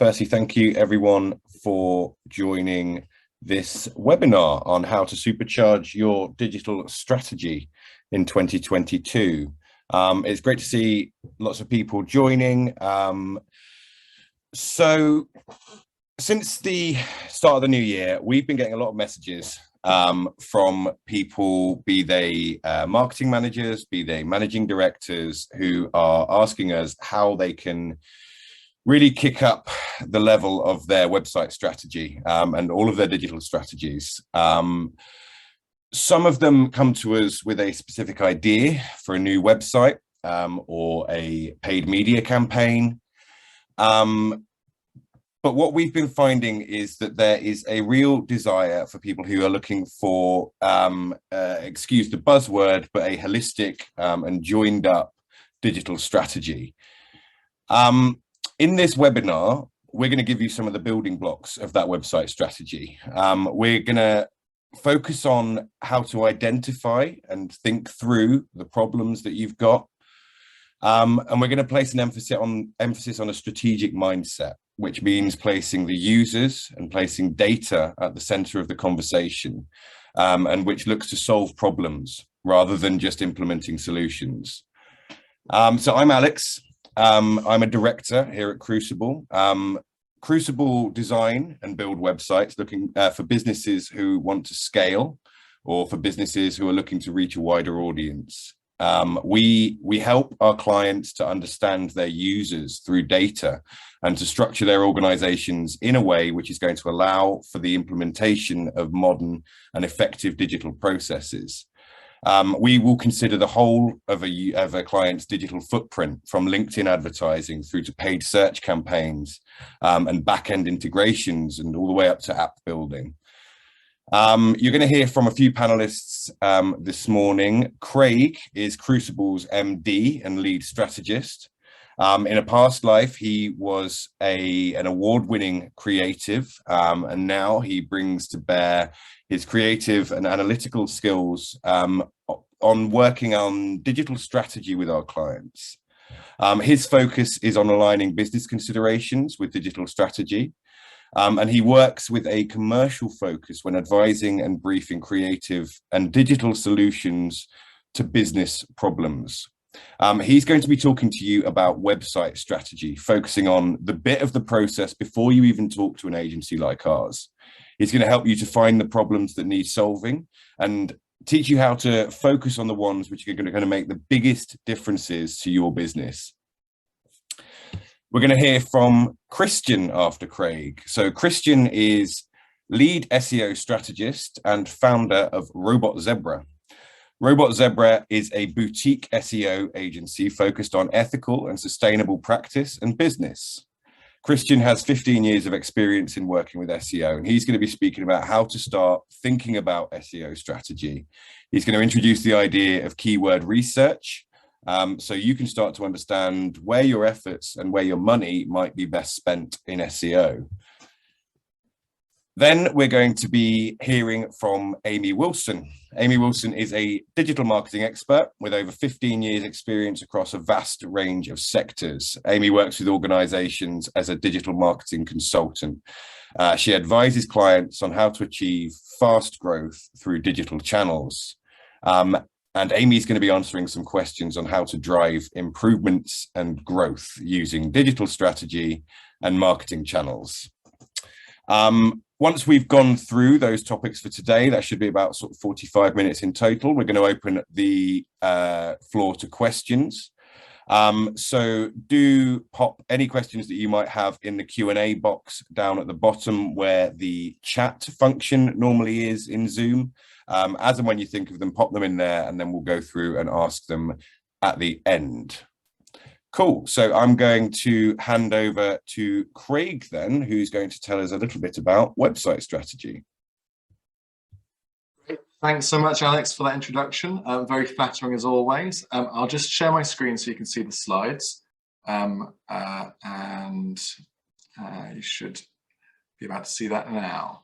Firstly, thank you everyone for joining this webinar on how to supercharge your digital strategy in 2022. It's great to see lots of people joining. So since the start of the new year, we've been getting a lot of messages from people, be they marketing managers, be they managing directors, who are asking us how they can really kick up the level of their website strategy and all of their digital strategies. Some of them come to us with a specific idea for a new website or a paid media campaign. But what we've been finding is that there is a real desire for people who are looking for, excuse the buzzword, but a holistic and joined up digital strategy. In this webinar, we're going to give you some of the building blocks of that website strategy. We're going to focus on how to identify and think through the problems that you've got. And we're going to place an emphasis on a strategic mindset, which means placing the users and placing data at the center of the conversation, and which looks to solve problems rather than just implementing solutions. So I'm Alex. I'm a director here at Crucible. Crucible design and build websites looking for businesses who want to scale, or for businesses who are looking to reach a wider audience. We help our clients to understand their users through data and to structure their organizations in a way which is going to allow for the implementation of modern and effective digital processes. We will consider the whole of a client's digital footprint, from LinkedIn advertising through to paid search campaigns and back-end integrations and all the way up to app building. You're going to hear from a few panelists this morning. Craig is Crucible's MD and lead strategist. In a past life, he was an award-winning creative, and now he brings to bear his creative and analytical skills on working on digital strategy with our clients. His focus is on aligning business considerations with digital strategy. And he works with a commercial focus when advising and briefing creative and digital solutions to business problems. He's going to be talking to you about website strategy, focusing on the bit of the process before you even talk to an agency like ours. He's going to help you to find the problems that need solving and teach you how to focus on the ones which are going to make the biggest differences to your business. We're going to hear from Christian after Craig. So Christian is lead SEO strategist and founder of Robot Zebra. Robot Zebra is a boutique SEO agency focused on ethical and sustainable practice and business. Christian has 15 years of experience in working with SEO, and he's going to be speaking about how to start thinking about SEO strategy. He's going to introduce the idea of keyword research, so you can start to understand where your efforts and where your money might be best spent in SEO. Then we're going to be hearing from Amy Wilson. Amy Wilson is a digital marketing expert with over 15 years experience across a vast range of sectors. Amy works with organizations as a digital marketing consultant. She advises clients on how to achieve fast growth through digital channels. And Amy's going to be answering some questions on how to drive improvements and growth using digital strategy and marketing channels. Once we've gone through those topics for today, that should be about sort of 45 minutes in total. We're going to open the floor to questions. So do pop any questions that you might have in the Q&A box down at the bottom where the chat function normally is in Zoom. As and when you think of them, pop them in there, and then we'll go through and ask them at the end. Cool. So I'm going to hand over to Craig then, who's going to tell us a little bit about website strategy. Great. Thanks so much, Alex, for that introduction. Very flattering as always. I'll just share my screen so you can see the slides. You should be about to see that now.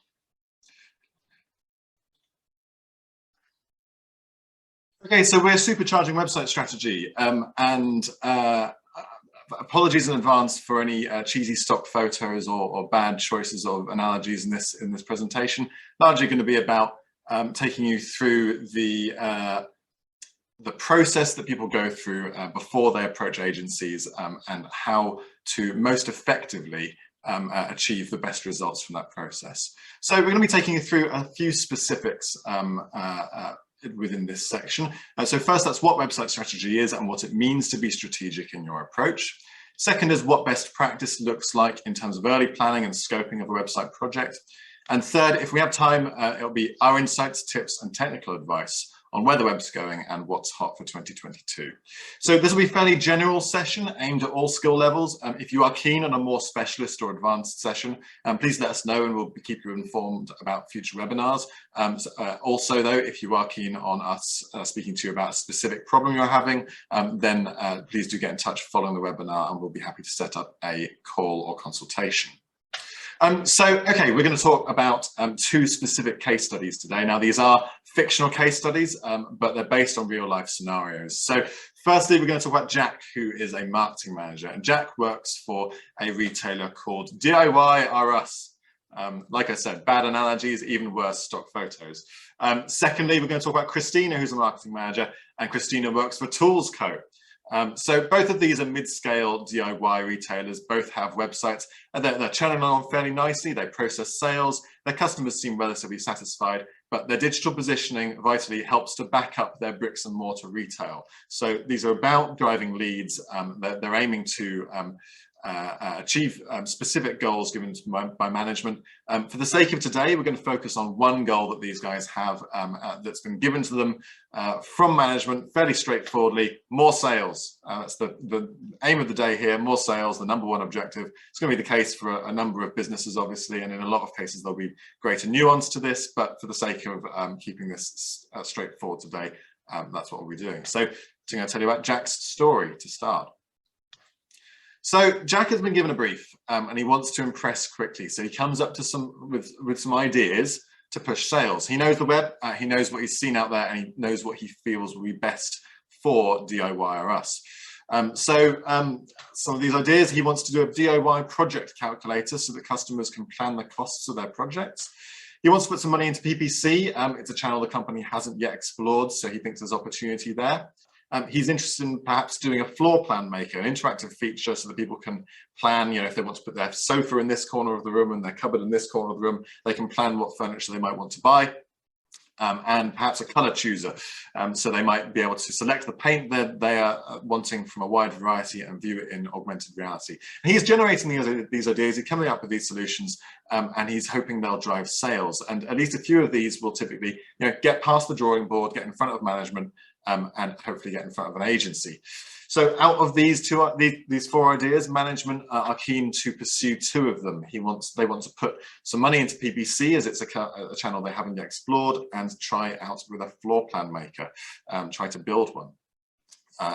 Okay, so we're supercharging website strategy, and apologies in advance for any cheesy stock photos or bad choices of analogies in this presentation. Largely going to be about taking you through the process that people go through before they approach agencies and how to most effectively achieve the best results from that process. So we're going to be taking you through a few specifics within this section. So first, that's what website strategy is and what it means to be strategic in your approach. Second is what best practice looks like in terms of early planning and scoping of a website project. And third, if we have time, it'll be our insights, tips, and technical advice on where the web's going and what's hot for 2022. So this will be a fairly general session aimed at all skill levels. If you are keen on a more specialist or advanced session, please let us know and we'll keep you informed about future webinars. Also though, if you are keen on us speaking to you about a specific problem you're having, then please do get in touch following the webinar and we'll be happy to set up a call or consultation. Okay, we're going to talk about two specific case studies today. Now, these are fictional case studies, but they're based on real life scenarios. So firstly, we're going to talk about Jack, who is a marketing manager. And Jack works for a retailer called DIY R Us. Like I said, bad analogies, even worse stock photos. Secondly, we're going to talk about Christina, who's a marketing manager, and Christina works for Tools Co. So both of these are mid-scale DIY retailers, both have websites, and they're churning along fairly nicely. They process sales, their customers seem relatively satisfied, but their digital positioning vitally helps to back up their bricks and mortar retail. So these are about driving leads. They're aiming to achieve specific goals given by management. For the sake of today, we're going to focus on one goal that these guys have that's been given to them from management, fairly straightforwardly: more sales. That's the aim of the day here, more sales, the number one objective. It's going to be the case for a number of businesses, obviously, and in a lot of cases there'll be greater nuance to this, but for the sake of keeping this straightforward today, that's what we'll be doing. So I'm going to tell you about Jack's story to start. So Jack has been given a brief and he wants to impress quickly. So he comes up to with some ideas to push sales. He knows the web, he knows what he's seen out there, and he knows what he feels will be best for DIY or Us. Some of these ideas: he wants to do a DIY project calculator so that customers can plan the costs of their projects. He wants to put some money into PPC. It's a channel the company hasn't yet explored, so he thinks there's opportunity there. He's interested in perhaps doing a floor plan maker, an interactive feature so that people can plan, if they want to put their sofa in this corner of the room and their cupboard in this corner of the room, they can plan what furniture they might want to buy. And perhaps a color chooser. So they might be able to select the paint that they are wanting from a wide variety and view it in augmented reality. And he's generating these ideas, he's coming up with these solutions, and he's hoping they'll drive sales. And at least a few of these will typically get past the drawing board, get in front of management, and hopefully get in front of an agency. So out of these four ideas, management are keen to pursue two of them. They want to put some money into PPC, as it's a channel they haven't yet explored, and try out with a floor plan maker, try to build one.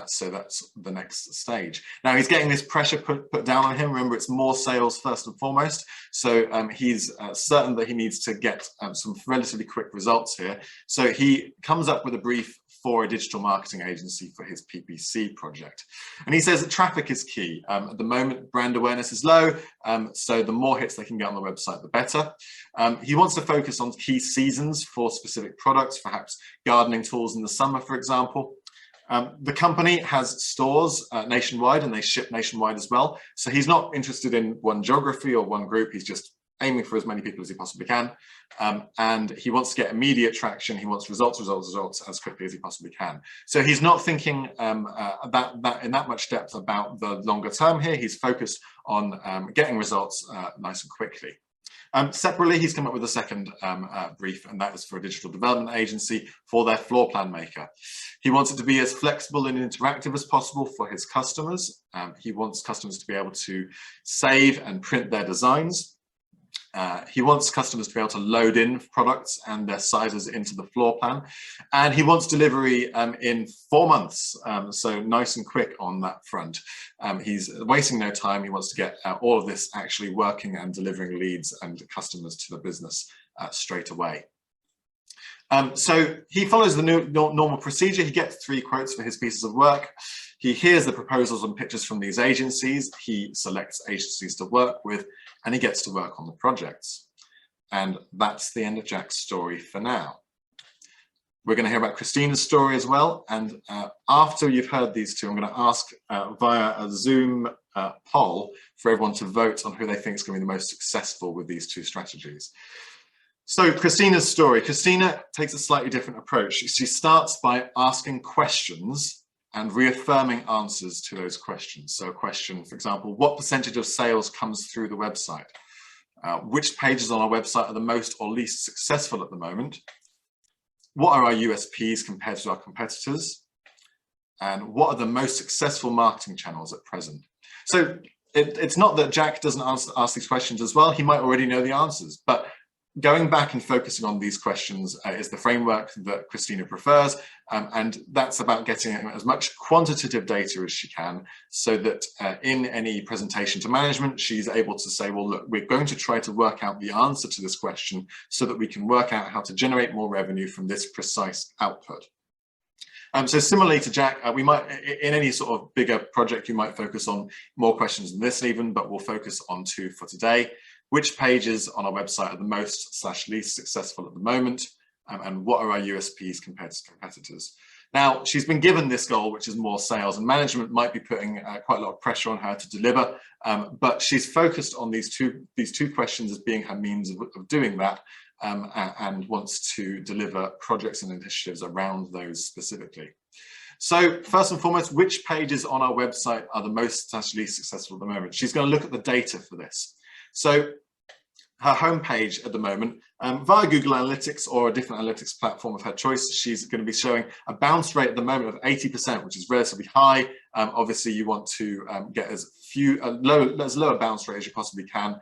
So that's the next stage. Now he's getting this pressure put down on him. Remember, it's more sales first and foremost. So he's certain that he needs to get some relatively quick results here. So he comes up with a brief for a digital marketing agency for his PPC project. And he says that traffic is key. At the moment, brand awareness is low, so the more hits they can get on the website, the better. He wants to focus on key seasons for specific products, perhaps gardening tools in the summer, for example. The company has stores nationwide, and they ship nationwide as well. So he's not interested in one geography or one group. He's just aiming for as many people as he possibly can. And he wants to get immediate traction. He wants results as quickly as he possibly can. So he's not thinking in that much depth about the longer term here. He's focused on getting results nice and quickly. Separately, he's come up with a second brief, and that is for a digital development agency for their floor plan maker. He wants it to be as flexible and interactive as possible for his customers. He wants customers to be able to save and print their designs. He wants customers to be able to load in products and their sizes into the floor plan, and he wants delivery in 4 months, so nice and quick on that front. He's wasting no time. He wants to get all of this actually working and delivering leads and customers to the business straight away. So he follows the normal procedure. He gets 3 quotes for his pieces of work. He hears the proposals and pitches from these agencies. He selects agencies to work with, and he gets to work on the projects. And that's the end of Jack's story for now. We're going to hear about Christina's story as well. And after you've heard these two, I'm going to ask via a Zoom poll for everyone to vote on who they think is going to be the most successful with these 2 strategies. So Christina's story. Christina takes a slightly different approach. She starts by asking questions and reaffirming answers to those questions. So a question, for example, what percentage of sales comes through the website? Which pages on our website are the most or least successful at the moment? What are our USPs compared to our competitors? And what are the most successful marketing channels at present? So it's not that Jack doesn't ask these questions as well. He might already know the answers, but going back and focusing on these questions is the framework that Christina prefers, and that's about getting as much quantitative data as she can, so that in any presentation to management, she's able to say, well, look, we're going to try to work out the answer to this question so that we can work out how to generate more revenue from this precise output. So similarly to Jack, we might, in any sort of bigger project, you might focus on more questions than this even, but we'll focus on 2 for today. Which pages on our website are the most/least successful at the moment? And what are our USPs compared to competitors? Now, she's been given this goal, which is more sales, and management might be putting quite a lot of pressure on her to deliver, but she's focused on these two questions as being her means of doing that, and wants to deliver projects and initiatives around those specifically. So first and foremost, which pages on our website are the most/least successful at the moment? She's going to look at the data for this. So her homepage at the moment, via Google Analytics or a different analytics platform of her choice, she's going to be showing a bounce rate at the moment of 80%, which is relatively high. Obviously, you want to get as low a bounce rate as you possibly can,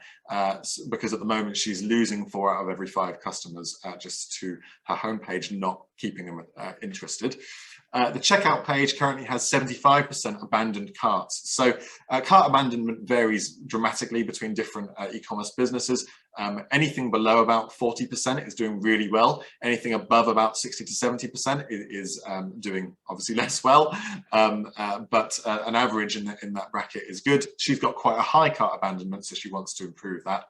because at the moment she's losing 4 out of every 5 customers just to her homepage, not keeping them interested. The checkout page currently has 75% abandoned carts. So cart abandonment varies dramatically between different e-commerce businesses. Anything below about 40% is doing really well. Anything above about 60 to 70% is doing obviously less well, but an average in that bracket is good. She's got quite a high cart abandonment, so she wants to improve that.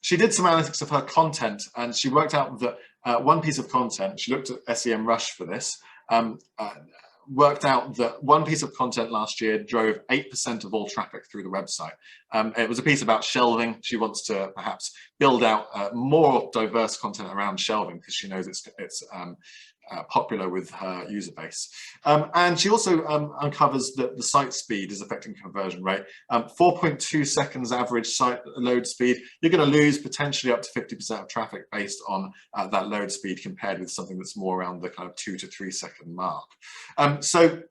She did some analytics of her content, and she worked out that one piece of content, she looked at SEMrush for this, worked out that one piece of content last year drove 8% of all traffic through the website. It was a piece about shelving. She wants to perhaps build out more diverse content around shelving because she knows it's popular with her user base. And she also uncovers that the site speed is affecting conversion rate. 4.2 seconds average site load speed. You're going to lose potentially up to 50% of traffic based on that load speed compared with something that's more around the kind of 2 to 3 second mark. So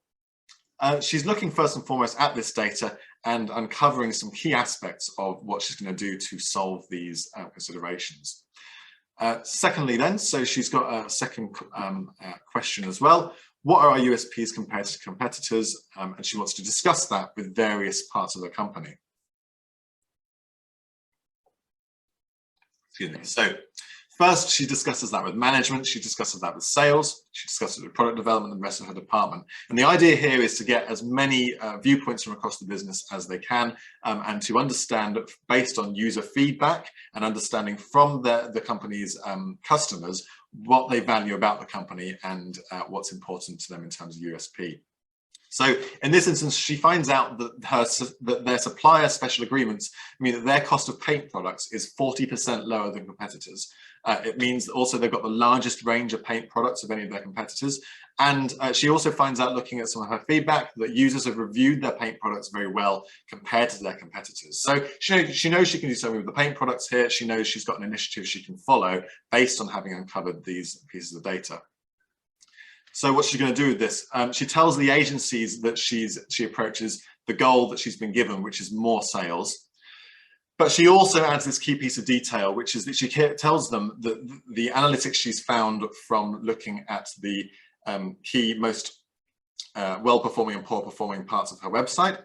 she's looking first and foremost at this data and uncovering some key aspects of what she's going to do to solve these considerations. Secondly then, so she's got a second question as well. What are our USPs compared to competitors? And she wants to discuss that with various parts of the company. Excuse me. So first, she discusses that with management, she discusses that with sales, she discusses it with product development and the rest of her department. And the idea here is to get as many viewpoints from across the business as they can, and to understand, based on user feedback and understanding from the company's customers, what they value about the company and what's important to them in terms of USP. So in this instance, she finds out that their supplier special agreements mean that their cost of paint products is 40% lower than competitors. It means also they've got the largest range of paint products of any of their competitors. And she also finds out, looking at some of her feedback, that users have reviewed their paint products very well compared to their competitors. So she knows she can do something with the paint products here. She knows she's got an initiative she can follow based on having uncovered these pieces of data. So what's she going to do with this? She tells the agencies that she approaches the goal that she's been given, which is more sales. But she also adds this key piece of detail, which is that she tells them that the analytics she's found from looking at the key most well-performing and poor-performing parts of her website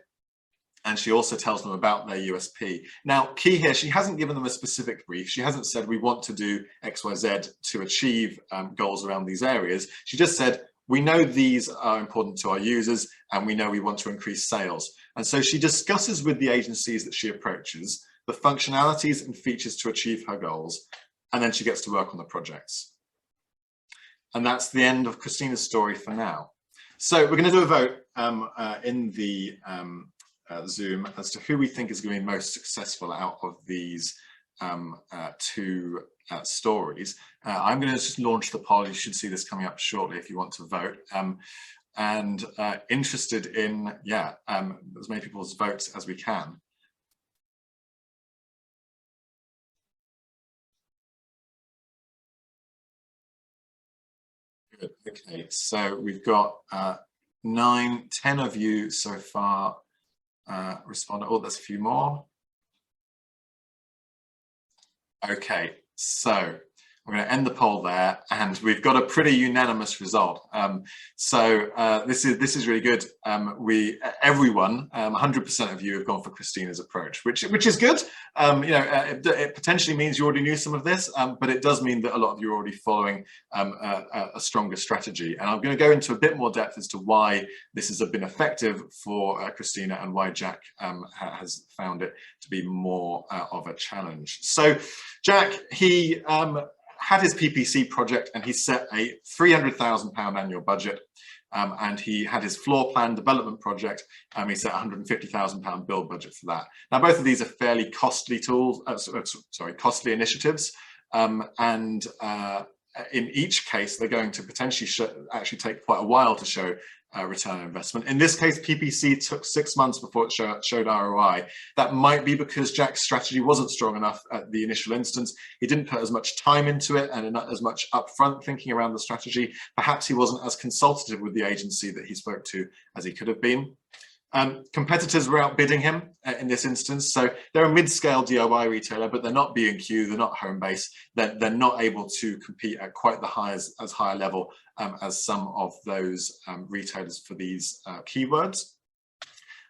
And she also tells them about their USP. Now, key here, she hasn't given them a specific brief. She hasn't said, we want to do X, Y, Z to achieve goals around these areas. She just said, we know these are important to our users, and we know we want to increase sales. And so she discusses with the agencies that she approaches the functionalities and features to achieve her goals, and then she gets to work on the projects. And that's the end of Christina's story for now. So we're going to do a vote in the Zoom as to who we think is going to be most successful out of these two stories. I'm going to just launch the poll. You should see this coming up shortly if you want to vote. And interested in, as many people's votes as we can. Good. Okay, so we've got 9, 10 of you so far responded. Oh, there's a few more. Okay, so I'm going to end the poll there, and we've got a pretty unanimous result. This is really good. Everyone, 100% of you have gone for Christina's approach, which is good. It potentially means you already knew some of this, but it does mean that a lot of you are already following a stronger strategy. And I'm going to go into a bit more depth as to why this has been effective for Christina and why Jack has found it to be more of a challenge. So Jack, he had his PPC project, and he set a £300,000 annual budget, and he had his floor plan development project, and he set £150,000 build budget for that. Now, both of these are fairly costly costly initiatives, and in each case, they're going to potentially actually take quite a while to show return on investment. In this case, PPC took 6 months before it showed ROI. That might be because Jack's strategy wasn't strong enough at the initial instance. He didn't put as much time into it and not as much upfront thinking around the strategy. Perhaps he wasn't as consultative with the agency that he spoke to as he could have been. Competitors were outbidding him in this instance. So they're a mid-scale DIY retailer, but they're not B&Q, they're not Homebase. They're not able to compete at quite the as high a level as some of those retailers for these keywords.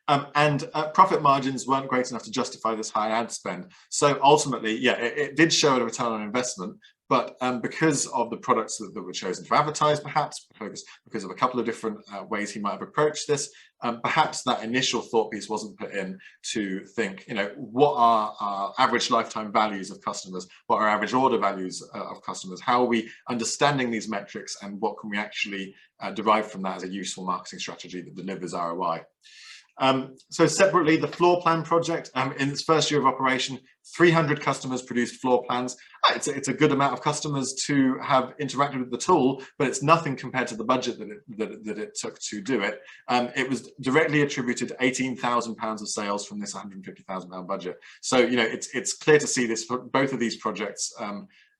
Profit margins weren't great enough to justify this high ad spend. So ultimately, it did show a return on investment, but because of the products that were chosen to advertise, perhaps because of a couple of different ways he might have approached this, perhaps that initial thought piece wasn't put in to think, what are our average lifetime values of customers? What are average order values of customers? How are we understanding these metrics, and what can we actually derive from that as a useful marketing strategy that delivers ROI? So separately, the floor plan project, in its first year of operation, 300 customers produced floor plans. It's a good amount of customers to have interacted with the tool, but it's nothing compared to the budget that it took to do it. It was directly attributed to £18,000 of sales from this £150,000 budget. So, it's clear to see this, both of these projects,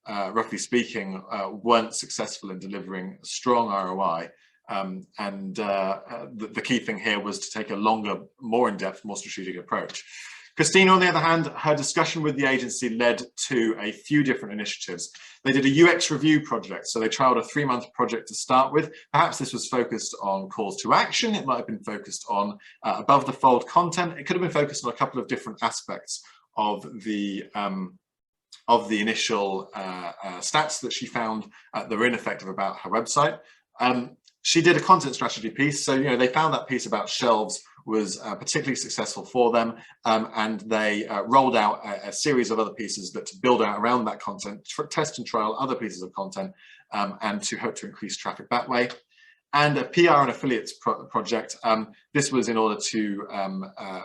roughly speaking, weren't successful in delivering a strong ROI. The key thing here was to take a longer, more in-depth, more strategic approach. Christina, on the other hand, her discussion with the agency led to a few different initiatives. They did a UX review project, so they trialed a 3-month project to start with. Perhaps this was focused on calls to action. It might have been focused on above the fold content. It could have been focused on a couple of different aspects of the initial stats that she found that were ineffective about her website. She did a content strategy piece, so they found that piece about shelves was particularly successful for them, and they rolled out a series of other pieces that to build out around that content, test and trial other pieces of content, and to hope to increase traffic that way. And a PR and affiliates project. This was in order to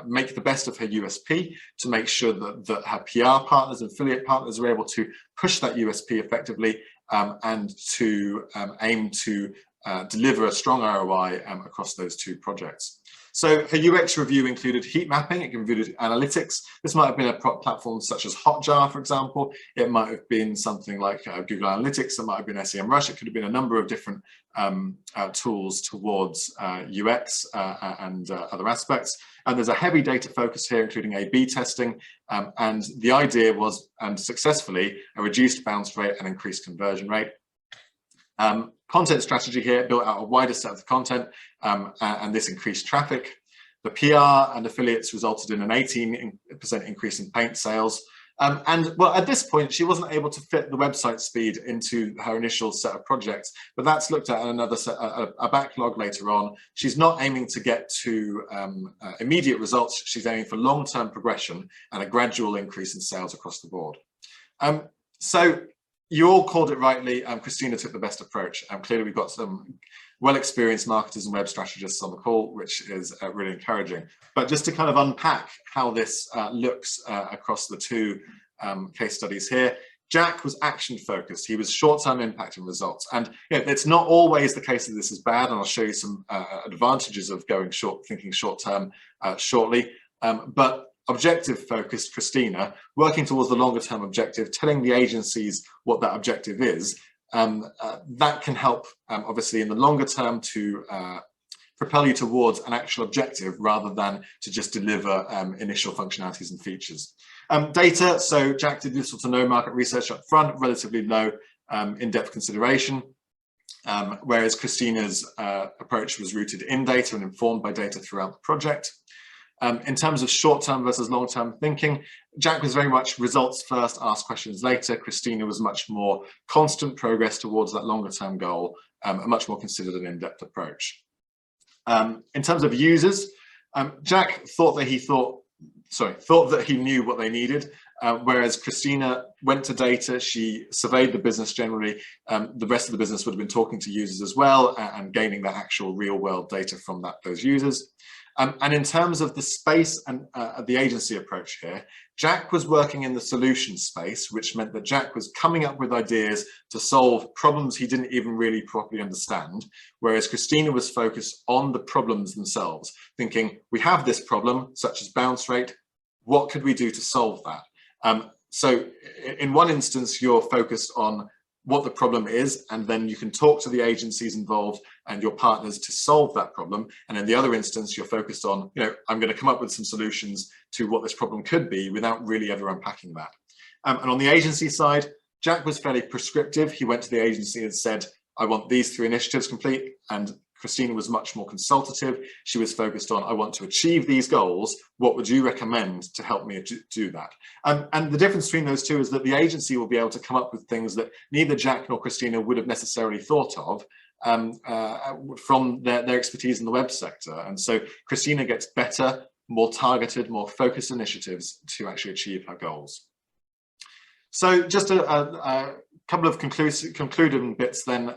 make the best of her USP, to make sure that her PR partners and affiliate partners were able to push that USP effectively, and to aim to deliver a strong ROI across those two projects. So her UX review included heat mapping, it included analytics. This might have been a platform such as Hotjar, for example. It might have been something like Google Analytics. It might have been SEMrush. It could have been a number of different tools towards UX and other aspects. And there's a heavy data focus here, including A/B testing. And the idea was, and successfully, a reduced bounce rate and increased conversion rate. Content strategy here built out a wider set of content, and this increased traffic. The PR and affiliates resulted in an 18% increase in paint sales. And well, at this point, she wasn't able to fit the website speed into her initial set of projects, but that's looked at another set, a backlog later on. She's not aiming to get to immediate results. She's aiming for long-term progression and a gradual increase in sales across the board. So you all called it rightly. Christina took the best approach. Clearly, we've got some well-experienced marketers and web strategists on the call, which is really encouraging. But just to kind of unpack how this looks across the two case studies here, Jack was action-focused. He was short-term impact and results. And it's not always the case that this is bad, and I'll show you some advantages of going thinking short-term shortly. But objective-focused Christina, working towards the longer-term objective, telling the agencies what that objective is, that can help, obviously, in the longer term to propel you towards an actual objective rather than to just deliver initial functionalities and features. Data, so Jack did little to no market research up front, relatively low in-depth consideration, whereas Christina's approach was rooted in data and informed by data throughout the project. In terms of short-term versus long-term thinking, Jack was very much results first, ask questions later. Christina was much more constant progress towards that longer-term goal, a much more considered and in-depth approach. In terms of users, Jack thought that he knew what they needed, whereas Christina went to data. She surveyed the business generally. The rest of the business would have been talking to users as well and gaining that actual real-world data from those users. And in terms of the space and the agency approach here, Jack was working in the solution space, which meant that Jack was coming up with ideas to solve problems he didn't even really properly understand, whereas Christina was focused on the problems themselves, thinking, we have this problem, such as bounce rate, what could we do to solve that? So in one instance, you're focused on what the problem is, and then you can talk to the agencies involved and your partners to solve that problem. And in the other instance, you're focused on, I'm going to come up with some solutions to what this problem could be without really ever unpacking that. And on the agency side, Jack was fairly prescriptive. He went to the agency and said, I want these 3 initiatives complete. And Christina was much more consultative. She was focused on, I want to achieve these goals. What would you recommend to help me do that? And the difference between those two is that the agency will be able to come up with things that neither Jack nor Christina would have necessarily thought of from their expertise in the web sector. And so Christina gets better, more targeted, more focused initiatives to actually achieve her goals. So just a couple of concluding bits then.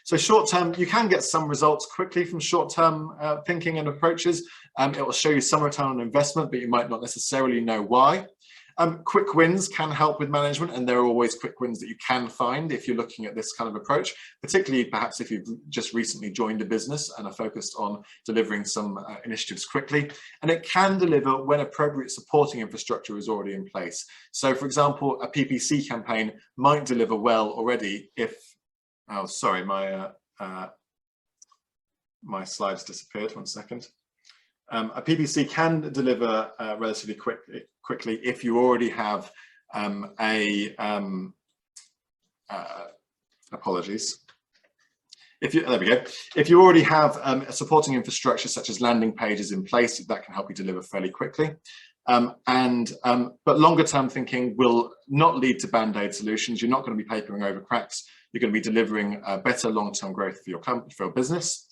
So short term, you can get some results quickly from short term thinking and approaches. It will show you some return on investment, but you might not necessarily know why. Quick wins can help with management, and there are always quick wins that you can find if you're looking at this kind of approach, particularly perhaps if you've just recently joined a business and are focused on delivering some initiatives quickly. And it can deliver when appropriate supporting infrastructure is already in place. So for example, a PPC campaign might deliver well already if, oh, sorry, my slides disappeared, 1 second. A PPC can deliver relatively quickly if you already have apologies. There we go. If you already have a supporting infrastructure such as landing pages in place, that can help you deliver fairly quickly. But longer term thinking will not lead to band-aid solutions. You're not going to be papering over cracks. You're going to be delivering better long-term growth for your company, for your business.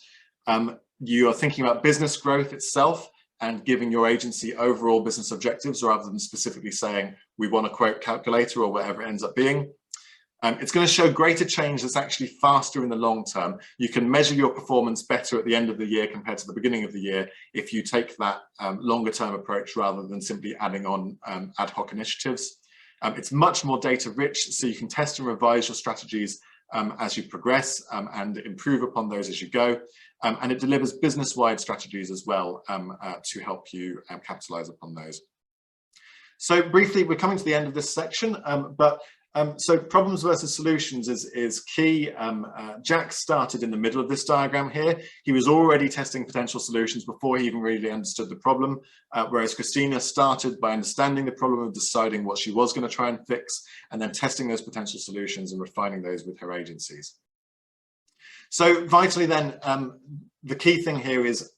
You are thinking about business growth itself and giving your agency overall business objectives rather than specifically saying, we want a quote calculator or whatever it ends up being. It's going to show greater change that's actually faster in the long term. You can measure your performance better at the end of the year compared to the beginning of the year if you take that longer term approach rather than simply adding on ad hoc initiatives. It's much more data rich, so you can test and revise your strategies as you progress and improve upon those as you go. And it delivers business-wide strategies as well to help you capitalize upon those. So briefly, we're coming to the end of this section, so problems versus solutions is key. Jack started in the middle of this diagram here. He was already testing potential solutions before he even really understood the problem, whereas Christina started by understanding the problem and deciding what she was going to try and fix, and then testing those potential solutions and refining those with her agencies. So vitally then, the key thing here is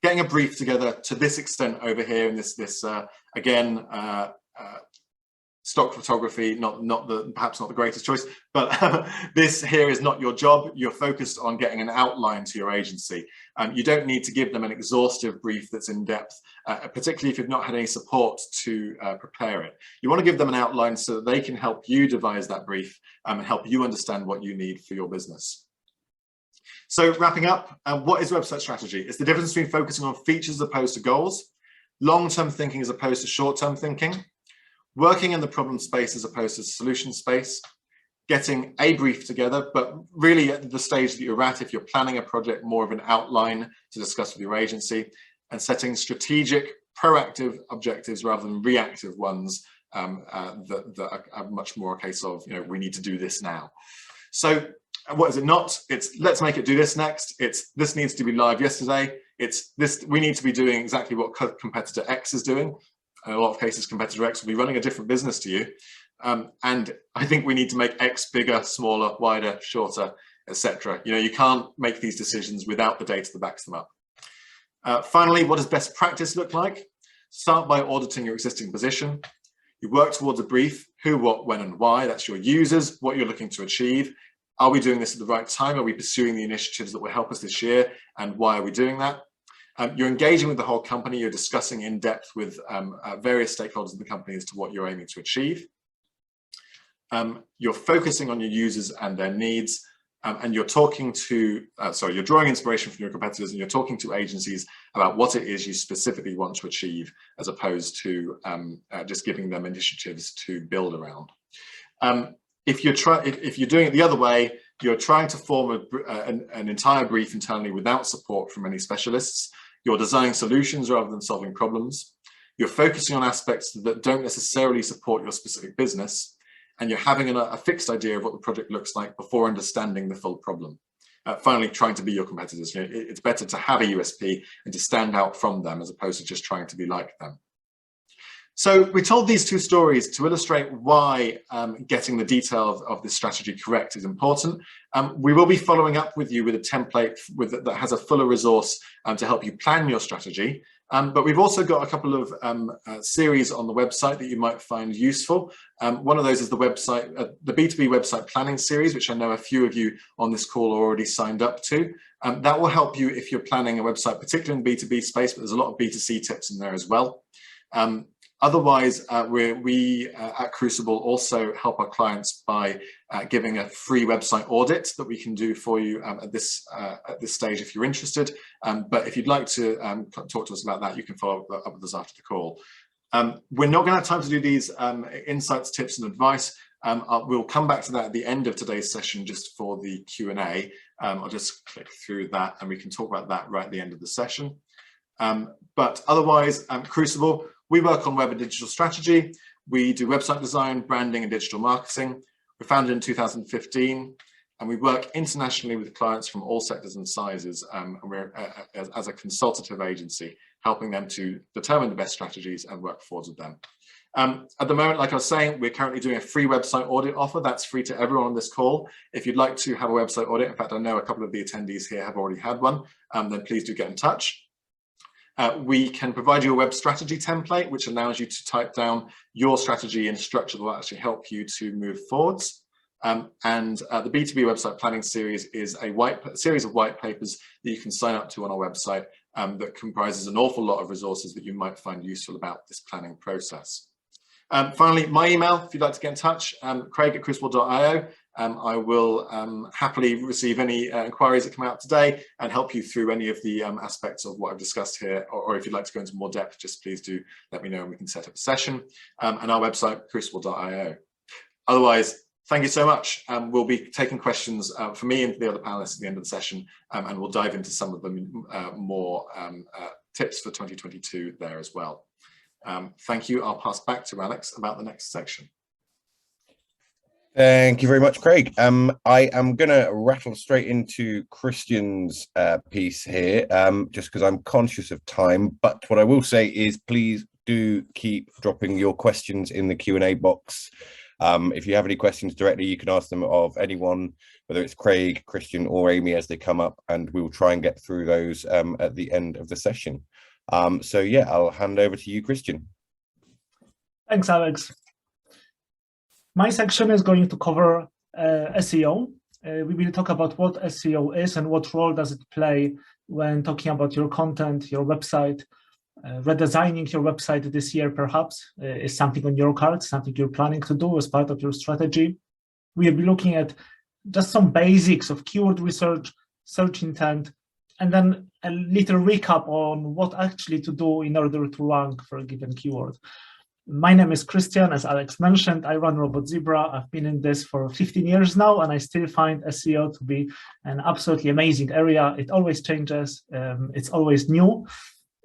getting a brief together to this extent over here in this again, stock photography, perhaps not the greatest choice, but this here is not your job. You're focused on getting an outline to your agency. You don't need to give them an exhaustive brief that's in depth, particularly if you've not had any support to prepare it. You want to give them an outline so that they can help you devise that brief and help you understand what you need for your business. So wrapping up, what is website strategy? It's the difference between focusing on features as opposed to goals, long-term thinking as opposed to short-term thinking, working in the problem space as opposed to solution space, getting a brief together, but really at the stage that you're at, if you're planning a project, more of an outline to discuss with your agency, and setting strategic, proactive objectives rather than reactive ones that are much more a case of, we need to do this now. So what is it not? It's let's make it do this next. It's this needs to be live yesterday. It's this, we need to be doing exactly what competitor X is doing. In a lot of cases, competitor X will be running a different business to you. And I think we need to make X bigger, smaller, wider, shorter, etc. You can't make these decisions without the data that backs them up. Finally, what does best practice look like? Start by auditing your existing position. You work towards a brief, who, what, when, and why. That's your users, what you're looking to achieve. Are we doing this at the right time? Are we pursuing the initiatives that will help us this year? And why are we doing that? You're engaging with the whole company. You're discussing in depth with various stakeholders in the company as to what you're aiming to achieve. You're focusing on your users and their needs, and you're talking to, you're drawing inspiration from your competitors, and you're talking to agencies about what it is you specifically want to achieve, as opposed to just giving them initiatives to build around. If you're doing it the other way, you're trying to form an entire brief internally without support from any specialists. You're designing solutions rather than solving problems. You're focusing on aspects that don't necessarily support your specific business, and you're having a fixed idea of what the project looks like before understanding the full problem. Finally, trying to be your competitors. It's better to have a USP and to stand out from them as opposed to just trying to be like them. So we told these two stories to illustrate why getting the detail of this strategy correct is important. We will be following up with you with a template that has a fuller resource to help you plan your strategy. But we've also got a couple of series on the website that you might find useful. One of those is the B2B website planning series, which I know a few of you on this call are already signed up to. That will help you if you're planning a website, particularly in B2B space, but there's a lot of B2C tips in there as well. Otherwise, we at Crucible also help our clients by giving a free website audit that we can do for you at this stage if you're interested. But if you'd like to talk to us about that, you can follow up with us after the call. We're not going to have time to do these insights, tips, and advice. We'll come back to that at the end of today's session just for the Q&A. I'll just click through that and we can talk about that right at the end of the session. But otherwise, Crucible, we work on web and digital strategy. We do website design, branding, and digital marketing. We're founded in 2015, and we work internationally with clients from all sectors and sizes. And we're, as a consultative agency, helping them to determine the best strategies and work forwards with them. At the moment, like I was saying, we're currently doing a free website audit offer. That's free to everyone on this call. If you'd like to have a website audit, in fact, I know a couple of the attendees here have already had one, then please do get in touch. We can provide you a web strategy template, which allows you to type down your strategy in structure that will actually help you to move forwards. The B2B website planning series is a series of white papers that you can sign up to on our website that comprises an awful lot of resources that you might find useful about this planning process. Finally, my email, if you'd like to get in touch, craig@crucible.io. I will happily receive any inquiries that come out today and help you through any of the aspects of what I've discussed here, or if you'd like to go into more depth, just please do let me know and we can set up a session. And our website, crucible.io. Otherwise, thank you so much. We'll be taking questions for me and the other panelists at the end of the session, and we'll dive into some of the more tips for 2022 there as well. Thank you. I'll pass back to Alex about the next section. Thank you very much, Craig. I am going to rattle straight into Christian's piece here, just because I'm conscious of time. But what I will say is please do keep dropping your questions in the Q&A box If you have any questions directly, you can ask them of anyone, whether it's Craig, Christian, or Amy as they come up, and we will try and get through those at the end of the session. So yeah, I'll hand over to you, Christian. Thanks, Alex. My section is going to cover SEO. We will talk about what SEO is and what role does it play when talking about your content, your website. Redesigning your website this year perhaps is something on your card, something you're planning to do as part of your strategy. We'll be looking at just some basics of keyword research, search intent, and then a little recap on what actually to do in order to rank for a given keyword. My name is Christian, as Alex mentioned. I run RobotZebra. I've been in this for 15 years now, and I still find SEO to be an absolutely amazing area. It always changes. It's always new.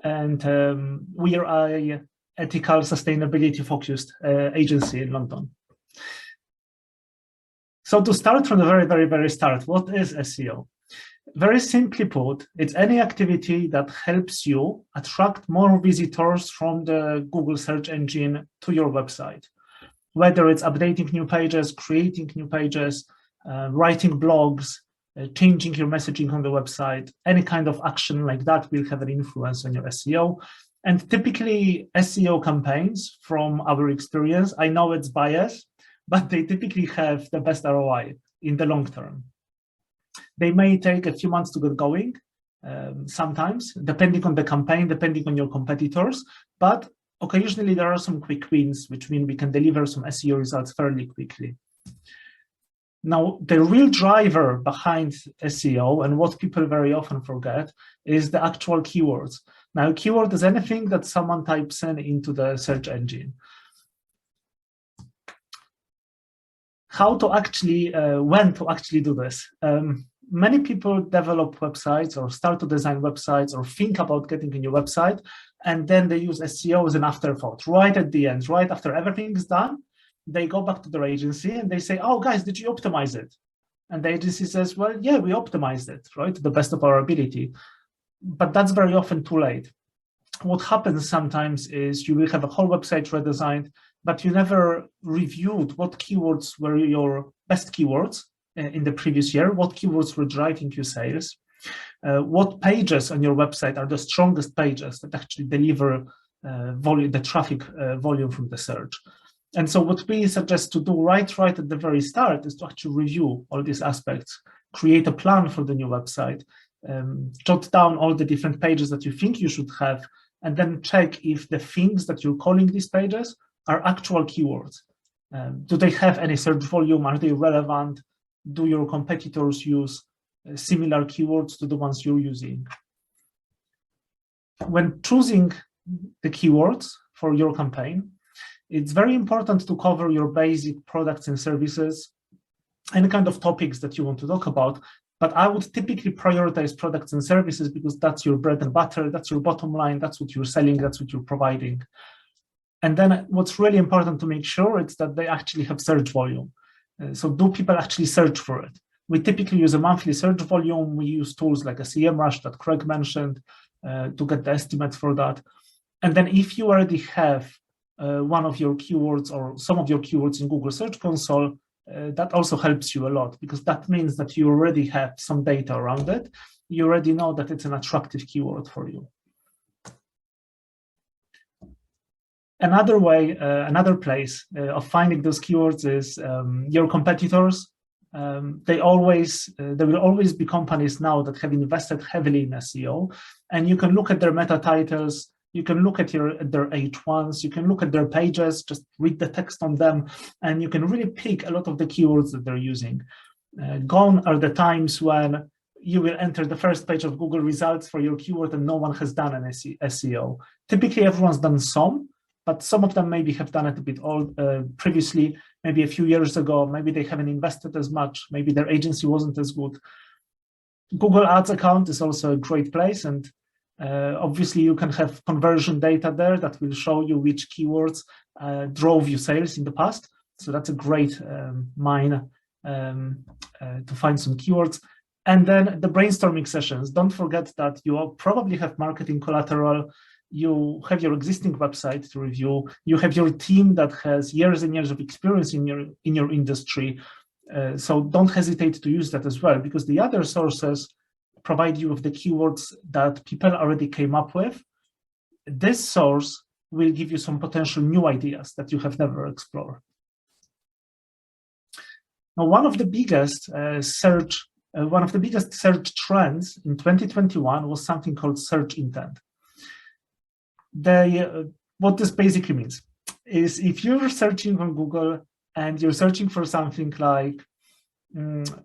And we are a ethical, sustainability-focused agency in London. So to start from the very start, what is SEO? Very simply put, it's any activity that helps you attract more visitors from the Google search engine to your website. Whether it's updating new pages, creating new pages, writing blogs, changing your messaging on the website, any kind of action like that will have an influence on your SEO. And typically SEO campaigns, from our experience, I know it's biased, but they typically have the best ROI in the long term. They may take a few months to get going, sometimes, depending on the campaign, depending on your competitors, but occasionally there are some quick wins, which mean we can deliver some SEO results fairly quickly. Now, the real driver behind SEO and what people very often forget is the actual keywords. Now, a keyword is anything that someone types in into the search engine. How to actually, when to actually do this? Many people develop websites or start to design websites or think about getting a new website, and then they use SEO as an afterthought. Right at the end, right after everything is done, they go back to their agency and they say, oh, guys, did you optimize it? And the agency says, well, yeah, we optimized it, right, to the best of our ability. But that's very often too late. What happens sometimes is you will have a whole website redesigned, but you never reviewed what keywords were your best keywords in the previous year, what keywords were driving your sales, what pages on your website are the strongest pages that actually deliver the traffic volume from the search. And so what we suggest to do right at the very start is to actually review all these aspects, create a plan for the new website, jot down all the different pages that you think you should have, and then check if the things that you're calling these pages are actual keywords. Do they have any search volume? Are they relevant? Do your competitors use similar keywords to the ones you're using? When choosing the keywords for your campaign, it's very important to cover your basic products and services, any kind of topics that you want to talk about. But I would typically prioritize products and services because that's your bread and butter, that's your bottom line, that's what you're selling, that's what you're providing. And then what's really important to make sure is that they actually have search volume. So do people actually search for it? We typically use a monthly search volume. We use tools like a SEMrush that Craig mentioned to get the estimates for that. And then if you already have one of your keywords or some of your keywords in Google Search Console, that also helps you a lot because that means that you already have some data around it. You already know that it's an attractive keyword for you. Another way, another place of finding those keywords is your competitors. There will always be companies now that have invested heavily in SEO, and you can look at their meta titles, you can look at their H1s, you can look at their pages, just read the text on them, and you can really pick a lot of the keywords that they're using. Gone are the times when you will enter the first page of Google results for your keyword and no one has done an SEO. Typically, everyone's done some, but some of them maybe have done it a bit previously, maybe a few years ago, maybe they haven't invested as much, maybe their agency wasn't as good. Google Ads account is also a great place, and obviously you can have conversion data there that will show you which keywords drove you sales in the past. So that's a great mine to find some keywords. And then the brainstorming sessions. Don't forget that you probably have marketing collateral. you have your existing website to review, you have your team that has years and years of experience in your industry. So don't hesitate to use that as well, because the other sources provide you with the keywords that people already came up with. This source will give you some potential new ideas that you have never explored. Now, one of the biggest search trends in 2021 was something called search intent. What this basically means is, if you're searching on Google and you're searching for something like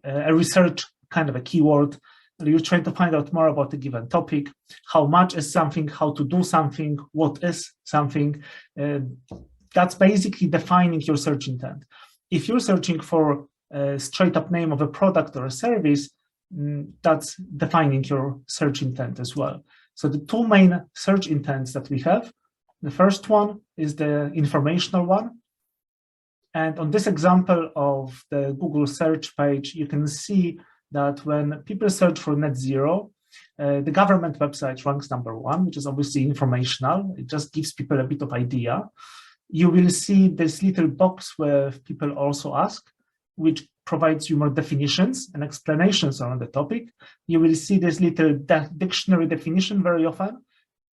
a research kind of a keyword, you're trying to find out more about a given topic, how much is something, how to do something, what is something, that's basically defining your search intent. If you're searching for a straight up name of a product or a service, that's defining your search intent as well. So the two main search intents that we have, the first one is the informational one. And on this example of the Google search page, you can see that when people search for net zero, the government website ranks #1, which is obviously informational. It just gives people a bit of idea. You will see this little box where people also ask, which provides you more definitions and explanations around the topic. You will see this little dictionary definition very often.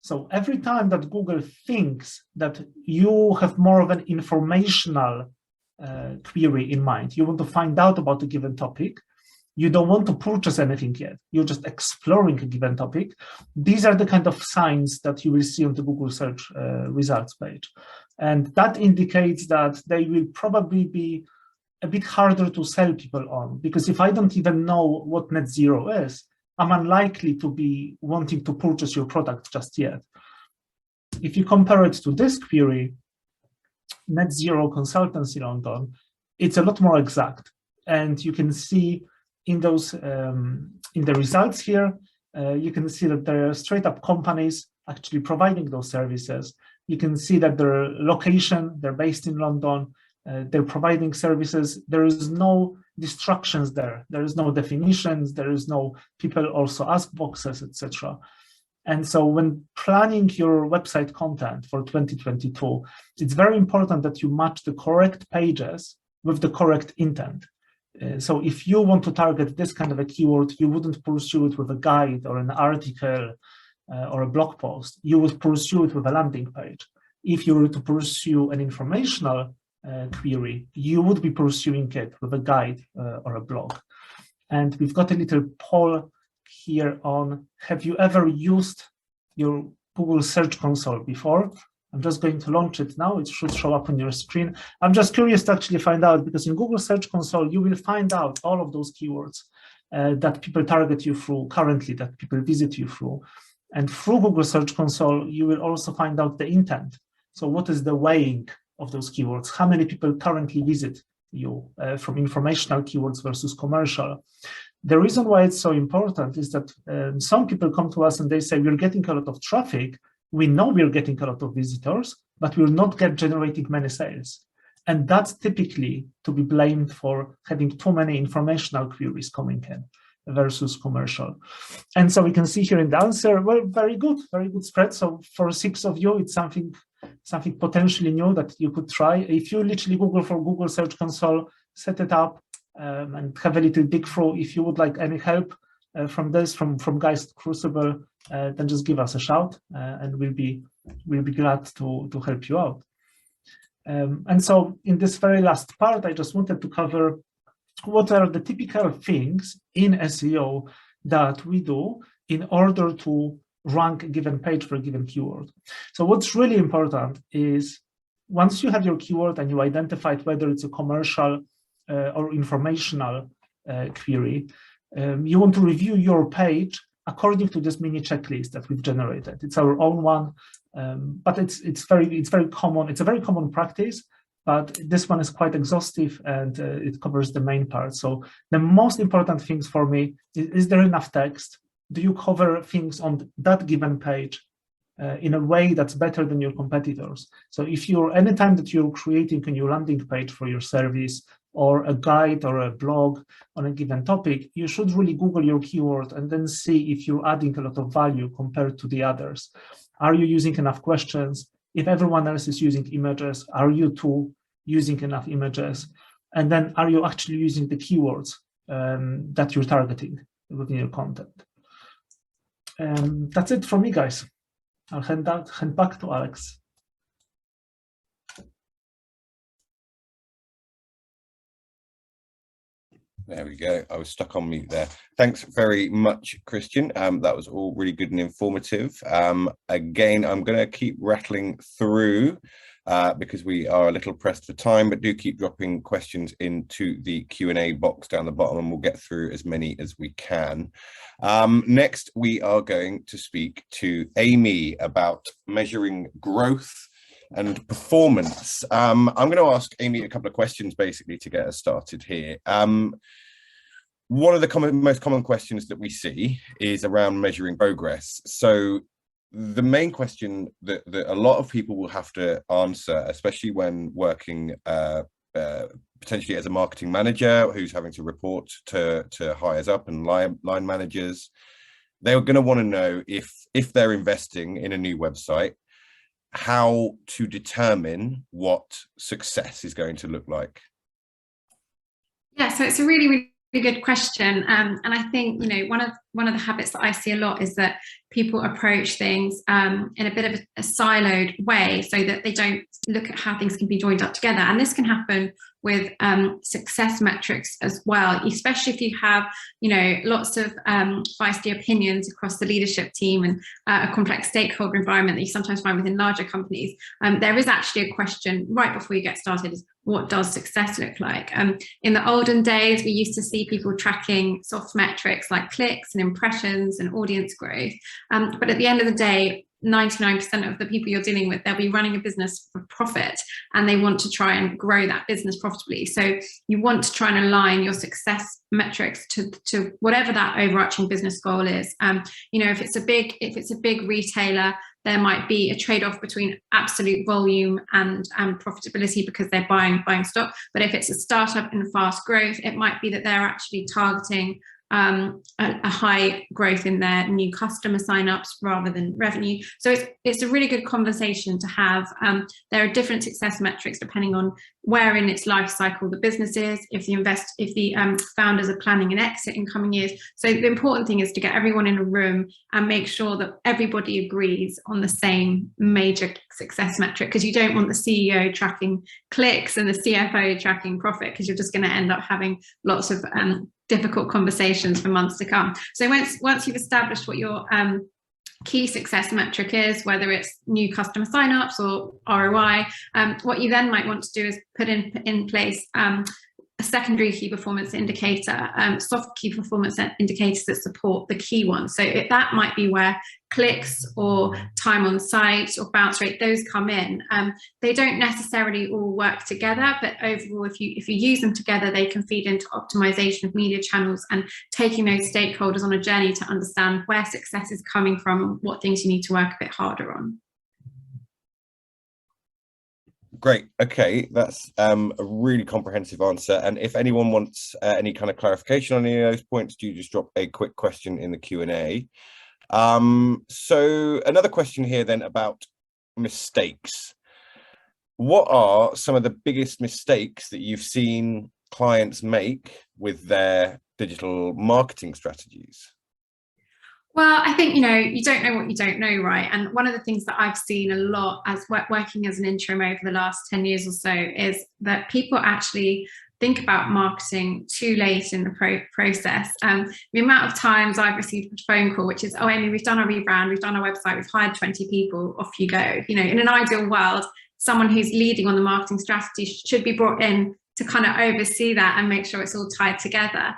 So every time that Google thinks that you have more of an informational query in mind, you want to find out about a given topic, you don't want to purchase anything yet, you're just exploring a given topic, these are the kind of signs that you will see on the Google search results page. And that indicates that they will probably be a bit harder to sell people on, because if I don't even know what net zero is, I'm unlikely to be wanting to purchase your product just yet. If you compare it to this query, Net Zero Consultancy London, it's a lot more exact. And you can see in those in the results here, you can see that there are straight up companies actually providing those services. You can see that their location, they're based in London, they're providing services. There is no distractions there. There is no definitions. There is no people also ask boxes, etc. And so when planning your website content for 2022, it's very important that you match the correct pages with the correct intent. So if you want to target this kind of a keyword, you wouldn't pursue it with a guide or an article or a blog post. You would pursue it with a landing page. If you were to pursue an informational query, you would be pursuing it with a guide or a blog. And we've got a little poll here on, have you ever used your Google Search Console before? I'm just going to launch it now. It should show up on your screen. I'm just curious to actually find out, because in Google Search Console, you will find out all of those keywords that people target you through currently, that people visit you through. And through Google Search Console, you will also find out the intent. So what is the weighing of those keywords? How many people currently visit you from informational keywords versus commercial? The reason why it's so important is that some people come to us and they say, we're getting a lot of traffic. We know we're getting a lot of visitors, but we're not generating many sales. And that's typically to be blamed for having too many informational queries coming in versus commercial. And so we can see here in the answer, well, very good spread. So for 6 of you, it's something potentially new that you could try. If you literally Google for Google Search Console, set it up and have a little dig through. If you would like any help from this, from guys at Crucible, then just give us a shout and we'll be glad to help you out. And so in this very last part, I just wanted to cover what are the typical things in SEO that we do in order to rank a given page for a given keyword. So what's really important is, once you have your keyword and you identified whether it's a commercial or informational query, you want to review your page according to this mini checklist that we've generated. It's our own one, but it's very common. It's a very common practice, but this one is quite exhaustive and it covers the main part. So the most important things for me is there enough text? Do you cover things on that given page in a way that's better than your competitors? So if anytime that you're creating a new landing page for your service or a guide or a blog on a given topic, you should really Google your keyword and then see if you're adding a lot of value compared to the others. Are you using enough questions? If everyone else is using images, are you too using enough images? And then are you actually using the keywords that you're targeting within your content? That's it from me, guys. I'll hand back to Alex. There we go. I was stuck on mute there. Thanks very much, Christian. That was all really good and informative. Again, I'm going to keep rattling through because we are a little pressed for time, but do keep dropping questions into the Q&A box down the bottom and we'll get through as many as we can. Next, we are going to speak to Amy about measuring growth and performance. I'm going to ask Amy a couple of questions basically to get us started here. One of the most common questions that we see is around measuring progress. So the main question that a lot of people will have to answer, especially when working potentially as a marketing manager who's having to report to hires up and line managers, they're going to want to know if they're investing in a new website, how to determine what success is going to look like. Yeah, so it's a really good question, and I think, you know, one of the habits that I see a lot is that people approach things in a bit of a siloed way, so that they don't look at how things can be joined up together. And this can happen with success metrics as well, especially if you have, you know, lots of feisty opinions across the leadership team and a complex stakeholder environment that you sometimes find within larger companies. There is actually a question right before you get started: is what does success look like? In the olden days, we used to see people tracking soft metrics like clicks and impressions and audience growth. But at the end of the day, 99% of the people you're dealing with, they'll be running a business for profit and they want to try and grow that business profitably. So you want to try and align your success metrics to whatever that overarching business goal is. You know, if it's a big retailer, there might be a trade-off between absolute volume and profitability because they're buying stock. But if it's a startup in fast growth, it might be that they're actually targeting a high growth in their new customer signups rather than revenue. So it's a really good conversation to have. There are different success metrics depending on where in its life cycle the business is, if the founders are planning an exit in coming years. So the important thing is to get everyone in a room and make sure that everybody agrees on the same major success metric, because you don't want the CEO tracking clicks and the CFO tracking profit, because you're just going to end up having lots of difficult conversations for months to come. So once you've established what your key success metric is, whether it's new customer signups or ROI, what you then might want to do is put in place a secondary key performance indicator, soft key performance indicators that support the key ones. So that might be where clicks or time on site or bounce rate, those come in. They don't necessarily all work together, but overall, if you use them together, they can feed into optimization of media channels and taking those stakeholders on a journey to understand where success is coming from and what things you need to work a bit harder on. Great. Okay, that's a really comprehensive answer. And if anyone wants any kind of clarification on any of those points, do just drop a quick question in the Q&A. So another question here then about mistakes. What are some of the biggest mistakes that you've seen clients make with their digital marketing strategies? Well, I think, you know, you don't know what you don't know, right? And one of the things that I've seen a lot as working as an interim over the last 10 years or so is that people actually think about marketing too late in the process. The amount of times I've received a phone call, which is, oh, Amy, we've done our rebrand, we've done our website, we've hired 20 people, off you go. You know, in an ideal world, someone who's leading on the marketing strategy should be brought in to kind of oversee that and make sure it's all tied together.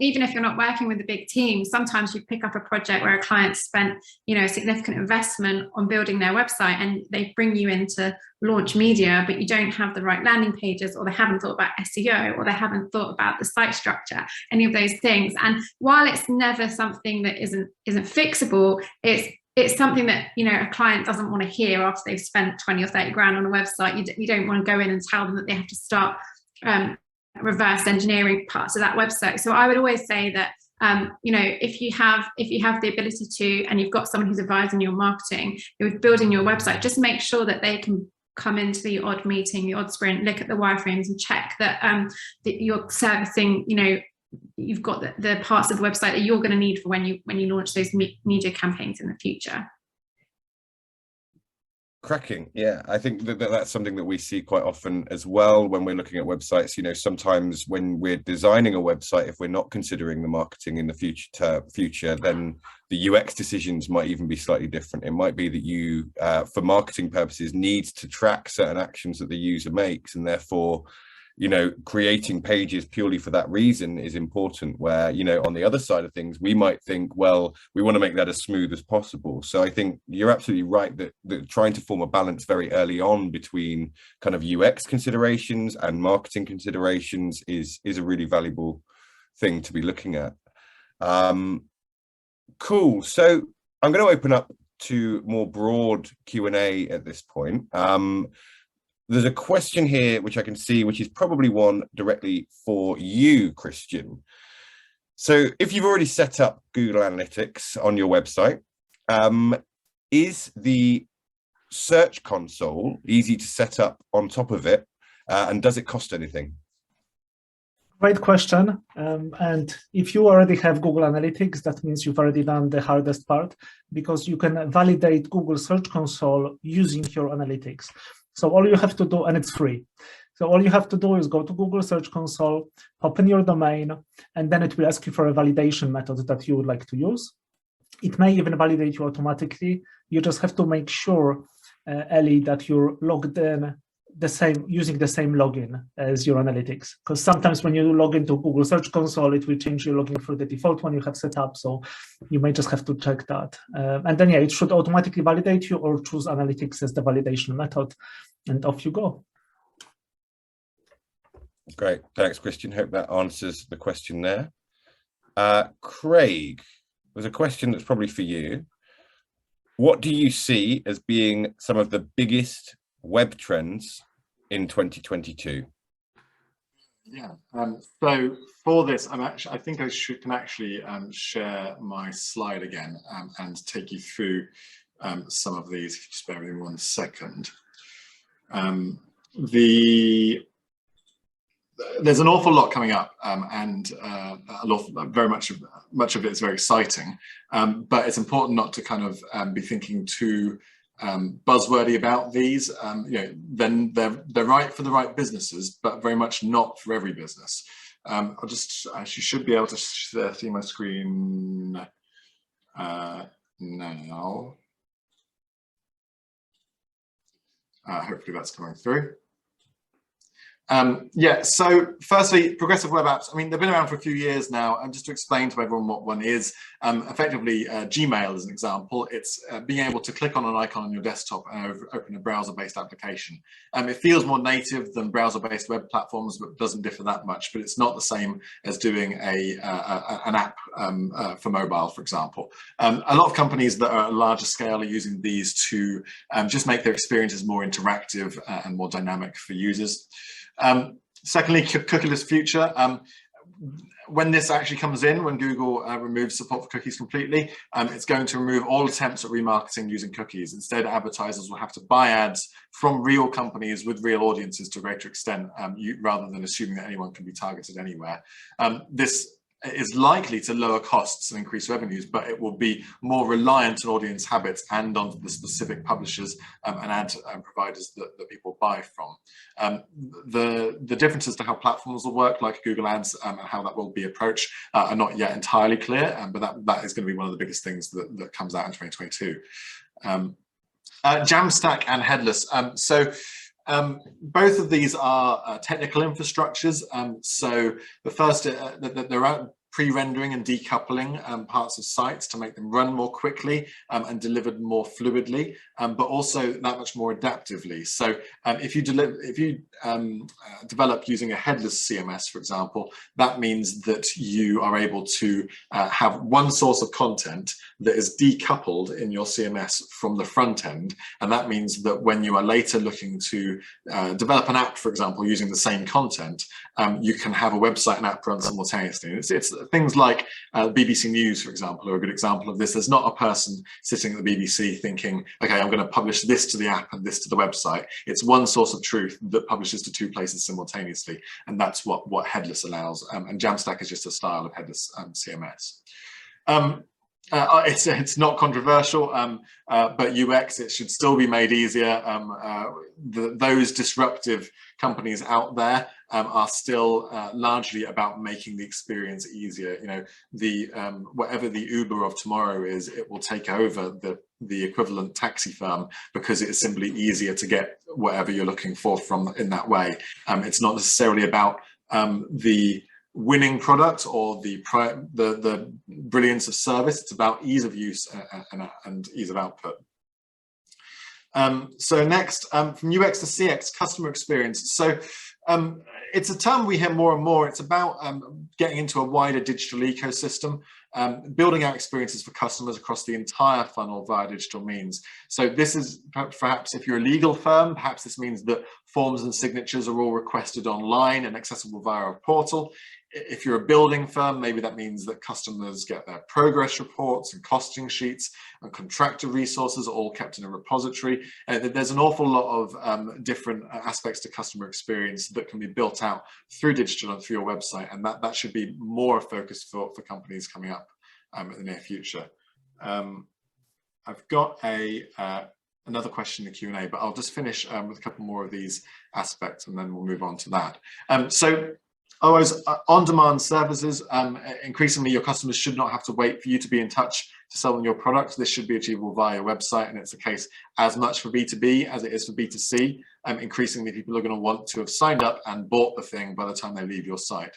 Even if you're not working with a big team, sometimes you pick up a project where a client spent, you know, a significant investment on building their website and they bring you in to launch media, but you don't have the right landing pages, or they haven't thought about SEO, or they haven't thought about the site structure, any of those things. And while it's never something that isn't fixable, it's something that, you know, a client doesn't want to hear after they've spent 20 or 30 grand on a website. You don't want to go in and tell them that they have to start reverse engineering parts of that website. So I would always say that you know, if you have the ability to, and you've got someone who's advising your marketing, who's building your website, just make sure that they can come into the odd meeting, the odd sprint, look at the wireframes and check that, that you're servicing, you know, you've got the parts of the website that you're going to need for when you launch those media campaigns in the future. Cracking. Yeah, I think that's something that we see quite often as well when we're looking at websites. You know, sometimes when we're designing a website, if we're not considering the marketing in the future, then the UX decisions might even be slightly different. It might be that you, for marketing purposes, needs to track certain actions that the user makes, and therefore, you know, creating pages purely for that reason is important, where, you know, on the other side of things, we might think, well, we want to make that as smooth as possible. So I think you're absolutely right that trying to form a balance very early on between kind of UX considerations and marketing considerations is a really valuable thing to be looking at. Cool. So I'm going to open up to more broad Q&A at this point. There's a question here, which I can see, which is probably one directly for you, Christian. So if you've already set up Google Analytics on your website, is the Search Console easy to set up on top of it? And does it cost anything? Great question. And if you already have Google Analytics, that means you've already done the hardest part, because you can validate Google Search Console using your analytics. So all you have to do, and it's free. So all you have to do is go to Google Search Console, open your domain, and then it will ask you for a validation method that you would like to use. It may even validate you automatically. You just have to make sure, Ellie, that you're logged in using the same login as your analytics. Because sometimes when you log into Google Search Console, it will change your login for the default one you have set up. So you may just have to check that. And then, yeah, it should automatically validate you, or choose analytics as the validation method, and off you go. Great. Thanks, Christian. Hope that answers the question there. Craig, there's a question that's probably for you. What do you see as being some of the biggest web trends in 2022? Yeah, so for this, I think I can actually share my slide again and take you through some of these. If you spare me 1 second. There's an awful lot coming up, and very much of it is very exciting, but it's important not to kind of be thinking too buzzwordy about these. You know, then they're right for the right businesses, but very much not for every business. I'll just actually should be able to see my screen now. Hopefully that's coming through. Yeah, so firstly, progressive web apps. I mean, they've been around for a few years now. And just to explain to everyone what one is, effectively, Gmail is an example. It's being able to click on an icon on your desktop and open a browser-based application. It feels more native than browser-based web platforms, but doesn't differ that much. But it's not the same as doing an app for mobile, for example. A lot of companies that are at a larger scale are using these to just make their experiences more interactive and more dynamic for users. Secondly, cookieless future. When this actually comes in, when Google removes support for cookies completely, it's going to remove all attempts at remarketing using cookies. Instead, advertisers will have to buy ads from real companies with real audiences to a greater extent, rather than assuming that anyone can be targeted anywhere. This is likely to lower costs and increase revenues, but it will be more reliant on audience habits and on the specific publishers and ad providers that people buy from. The differences to how platforms will work, like Google Ads, and how that will be approached are not yet entirely clear, but that is going to be one of the biggest things that comes out in 2022. Jamstack and headless. Both of these are technical infrastructures. So the first, there are pre-rendering and decoupling parts of sites to make them run more quickly and delivered more fluidly, but also that much more adaptively. So if you develop using a headless CMS, for example, that means that you are able to have one source of content that is decoupled in your CMS from the front end. And that means that when you are later looking to develop an app, for example, using the same content, you can have a website and app run simultaneously. And it's things like BBC News, for example, are a good example of this. There's not a person sitting at the BBC thinking, okay, I'm going to publish this to the app and this to the website. It's one source of truth that publishes to two places simultaneously, and that's what headless allows. And Jamstack is just a style of headless CMS. It's not controversial, but UX, it should still be made easier. Those disruptive companies out there are still largely about making the experience easier. You know, whatever the Uber of tomorrow is, it will take over the equivalent taxi firm because it is simply easier to get whatever you're looking for from in that way. It's not necessarily about the winning product or the brilliance of service. It's about ease of use and ease of output. So next, from UX to CX, customer experience. So it's a term we hear more and more. It's about getting into a wider digital ecosystem, building out experiences for customers across the entire funnel via digital means. So this is perhaps if you're a legal firm, perhaps this means that forms and signatures are all requested online and accessible via a portal. If you're a building firm, maybe that means that customers get their progress reports and costing sheets and contractor resources all kept in a repository. There's an awful lot of different aspects to customer experience that can be built out through digital and through your website, and that should be more a focus for companies coming up in the near future. I've got another question in the Q&A, but I'll just finish with a couple more of these aspects and then we'll move on to that. Otherwise, on-demand services, increasingly your customers should not have to wait for you to be in touch to sell them your product. This should be achievable via your website, and it's the case as much for B2B as it is for B2C. Increasingly, people are going to want to have signed up and bought the thing by the time they leave your site.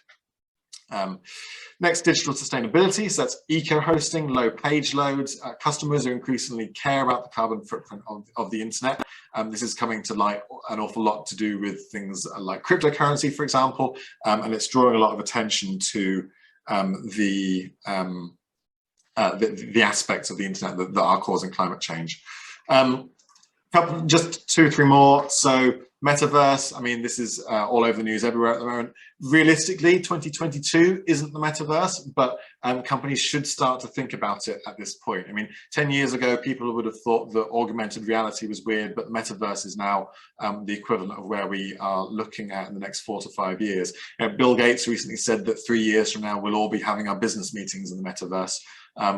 Next, digital sustainability. So that's eco-hosting, low page loads. Customers who increasingly care about the carbon footprint of the internet. This is coming to light an awful lot to do with things like cryptocurrency, for example, and it's drawing a lot of attention to the aspects of the internet that are causing climate change. Just 2 or 3 more. So metaverse, I mean, this is all over the news everywhere at the moment. Realistically, 2022 isn't the metaverse, but companies should start to think about it at this point. I mean, 10 years ago, people would have thought that augmented reality was weird, but the metaverse is now the equivalent of where we are looking at in the next 4 to 5 years. Bill Gates recently said that 3 years from now, we'll all be having our business meetings in the metaverse.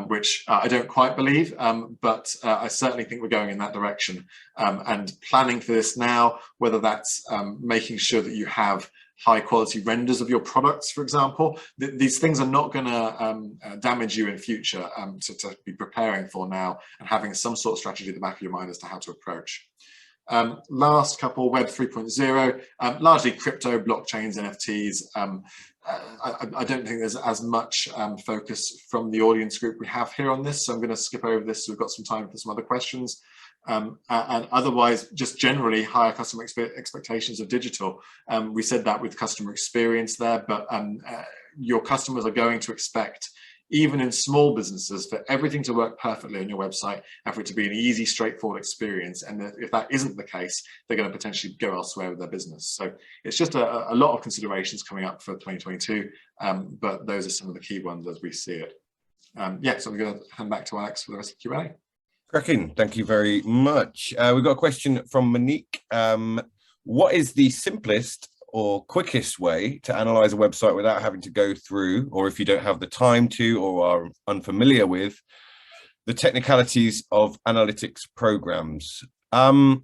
Which I don't quite believe, but I certainly think we're going in that direction. And planning for this now, whether that's making sure that you have high quality renders of your products, for example, these things are not going to damage you in future, to be preparing for now and having some sort of strategy at the back of your mind as to how to approach. Last couple, Web 3.0, largely crypto, blockchains, NFTs. I don't think there's as much focus from the audience group we have here on this, so I'm going to skip over this so we've got some time for some other questions. And otherwise, just generally higher customer expectations of digital. We said that with customer experience there, but your customers are going to expect, even in small businesses, for everything to work perfectly on your website and for it to be an easy, straightforward experience. And if that isn't the case, they're going to potentially go elsewhere with their business. So it's just a lot of considerations coming up for 2022, but those are some of the key ones as we see it. Yeah, so I'm going to hand back to Alex for the rest of the Q&A. Cracking, thank you very much. We've got a question from Monique. What is the simplest or quickest way to analyze a website without having to go through, or if you don't have the time to or are unfamiliar with, the technicalities of analytics programs? I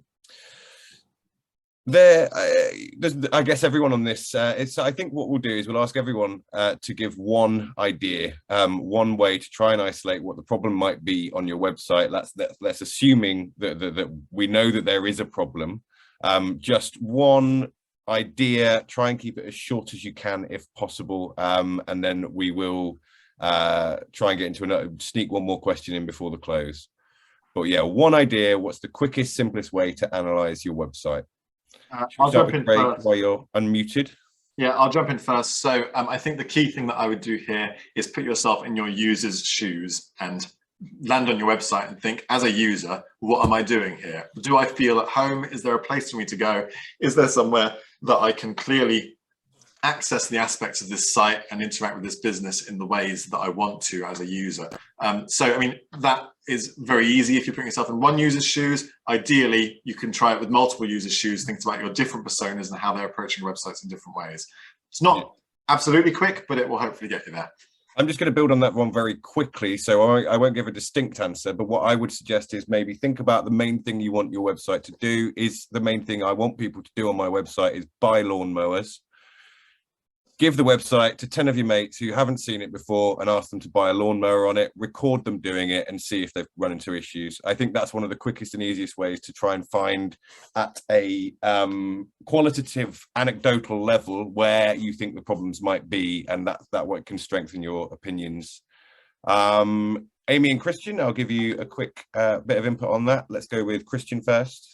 guess everyone on this, I think what we'll do is we'll ask everyone to give one idea, one way to try and isolate what the problem might be on your website. Let's assuming that we know that there is a problem. Just one idea, try and keep it as short as you can if possible, and then we will try and get into another, sneak one more question in before the close. But yeah, one idea, what's the quickest, simplest way to analyze your website? I'll jump in first while you're unmuted. Yeah, I'll jump in first. So I think the key thing that I would do here is put yourself in your user's shoes and land on your website and think, as a user, what am I doing here? Do I feel at home? Is there a place for me to go? Is there somewhere that I can clearly access the aspects of this site and interact with this business in the ways that I want to as a user. So, I mean, that is very easy if you're putting yourself in one user's shoes. Ideally, you can try it with multiple users' shoes, think about your different personas and how they're approaching websites in different ways. It's not absolutely quick, but it will hopefully get you there. I'm just going to build on that one very quickly, so I won't give a distinct answer, but what I would suggest is maybe think about the main thing you want your website to do. Is the main thing I want people to do on my website is buy lawnmowers. Give the website to 10 of your mates who haven't seen it before and ask them to buy a lawnmower on it, record them doing it and see if they've run into issues. I think that's one of the quickest and easiest ways to try and find at a qualitative anecdotal level where you think the problems might be, and that what can strengthen your opinions. Amy and Christian, I'll give you a quick bit of input on that. Let's go with Christian first.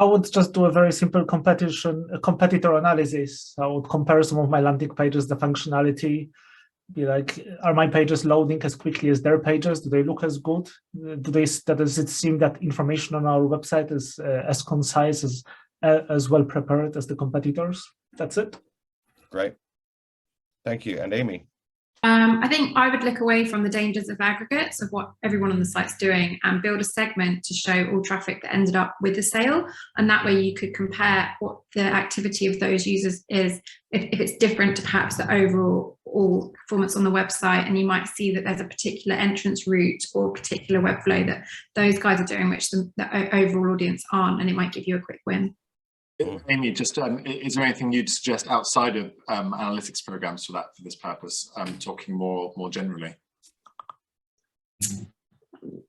I would just do a very simple competitor analysis. I would compare some of my landing pages, the functionality, be like, are my pages loading as quickly as their pages? Do they look as good? Does it seem that information on our website is as concise, as well prepared as the competitors? That's it. Great. Thank you. And Amy? I think I would look away from the dangers of aggregates of what everyone on the site's doing and build a segment to show all traffic that ended up with the sale. And that way you could compare what the activity of those users is, if it's different to perhaps the overall performance on the website, and you might see that there's a particular entrance route or particular web flow that those guys are doing, which the overall audience aren't, and it might give you a quick win. Amy, just is there anything you'd suggest outside of analytics programs for this purpose? Talking more generally.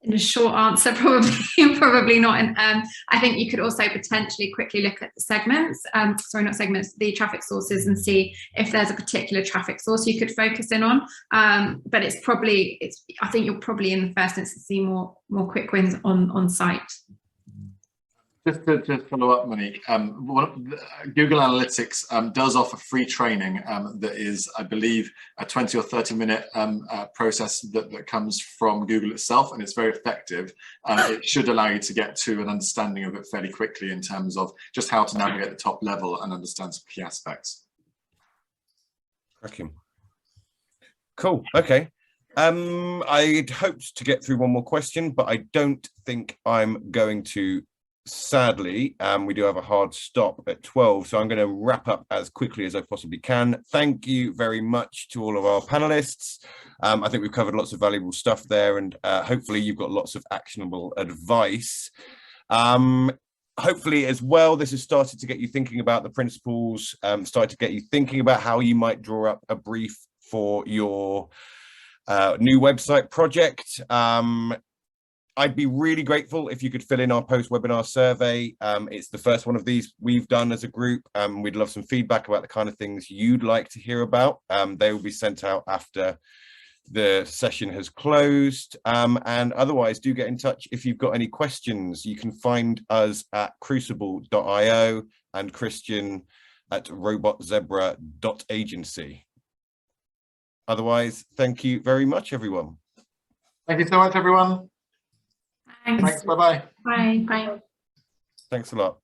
In a short answer, probably not. And I think you could also potentially quickly look at the segments, sorry, not segments, the traffic sources, and see if there's a particular traffic source you could focus in on. But I think you'll probably in the first instance see more quick wins on site. Just to follow up, Monique, Google Analytics does offer free training that is, I believe, a 20 or 30-minute process that comes from Google itself, and it's very effective. It should allow you to get to an understanding of it fairly quickly in terms of just how to navigate the top level and understand some key aspects. Cracking. Cool. Okay. I'd hoped to get through one more question, but I don't think I'm going to. Sadly, we do have a hard stop at 12, so I'm going to wrap up as quickly as I possibly can. Thank you very much to all of our panelists. I think we've covered lots of valuable stuff there, and hopefully you've got lots of actionable advice. Hopefully as well, this has started to get you thinking about the principles, started to get you thinking about how you might draw up a brief for your new website project. I'd be really grateful if you could fill in our post-webinar survey. It's the first one of these we've done as a group. We'd love some feedback about the kind of things you'd like to hear about. They will be sent out after the session has closed. And otherwise, do get in touch if you've got any questions. You can find us at crucible.io and Christian at robotzebra.agency. Otherwise, thank you very much, everyone. Thank you so much, everyone. Thanks. Bye-bye. Bye. Bye. Thanks a lot.